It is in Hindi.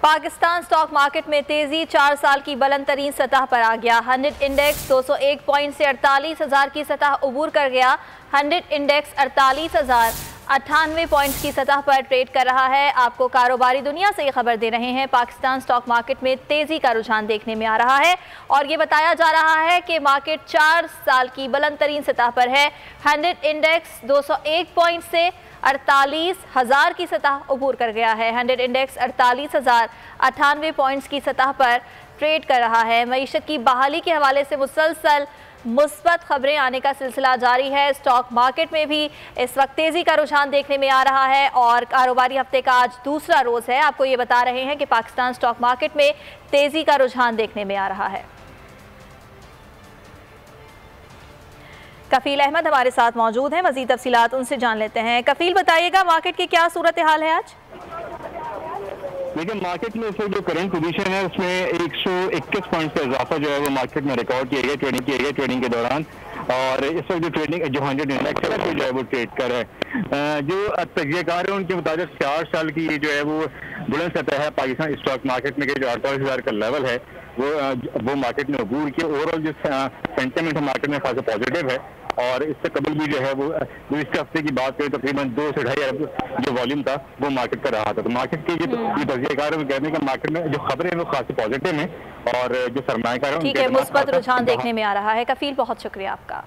पाकिस्तान स्टॉक मार्केट में तेजी 4 साल की बुलंद तरीन सतह पर आ गया। 100 इंडेक्स 201 पॉइंट से 48,000 की सतह अबूर कर गया। 100 इंडेक्स 48,098 पॉइंट्स की सतह पर ट्रेड कर रहा है। आपको कारोबारी दुनिया से ये खबर दे रहे हैं, पाकिस्तान स्टॉक मार्केट में तेजी का रुझान देखने में आ रहा है और ये बताया जा रहा है कि मार्केट 4 साल की बुलंद तरीन सतह पर है। 100 इंडेक्स 201 पॉइंट से 48,000 की सतह अबूर कर गया है। 100 इंडेक्स 48,098 पॉइंट्स की सतह पर ट्रेड कर रहा है। मईशत की बहाली के हवाले से मुसलसल मुस्बत खबरें आने का सिलसिला जारी है। स्टॉक मार्केट में भी इस वक्त तेजी का रुझान देखने में आ रहा है और कारोबारी हफ्ते का आज दूसरा रोज है। आपको ये बता रहे हैं कि पाकिस्तान स्टॉक मार्केट में तेजी का रुझान देखने में आ रहा है। कफील अहमद हमारे साथ मौजूद हैं, मजीद तफसीलात उनसे जान लेते हैं। कफील, बताइएगा मार्केट की क्या सूरत हाल है आज? देखिए, मार्केट में इस वक्त जो करंट पोजीशन है उसमें 121 पॉइंट का इजाफा जो है वो मार्केट में रिकॉर्ड किया गया ट्रेडिंग के दौरान। और इस वक्त जो 100 इंडेक्स है जो है वो ट्रेड कर है। जो तजज़ियाकार है उनके मुताबिक 4 साल की जो है वो बुलंद सतह है पाकिस्तान स्टॉक मार्केट में जो 48,000 का लेवल है वो मार्केट में अबूर किया। ओवरऑल जो सेंटिमेंट है मार्केट में खासा पॉजिटिव है और इससे कबल भी जो है वो इस हफ्ते की बात करें तकरीबन 2 से 2.5 अरब जो वॉल्यूम था वो मार्केट का रहा था। तो मार्केट के जो तजज़ियाकार है कहने का मार्केट में जो खबरें हैं वो खासी पॉजिटिव है और जो सरमायाकार है ठीक है, मुस्बत रुझान देखने में आ रहा है। कफील, बहुत शुक्रिया आपका।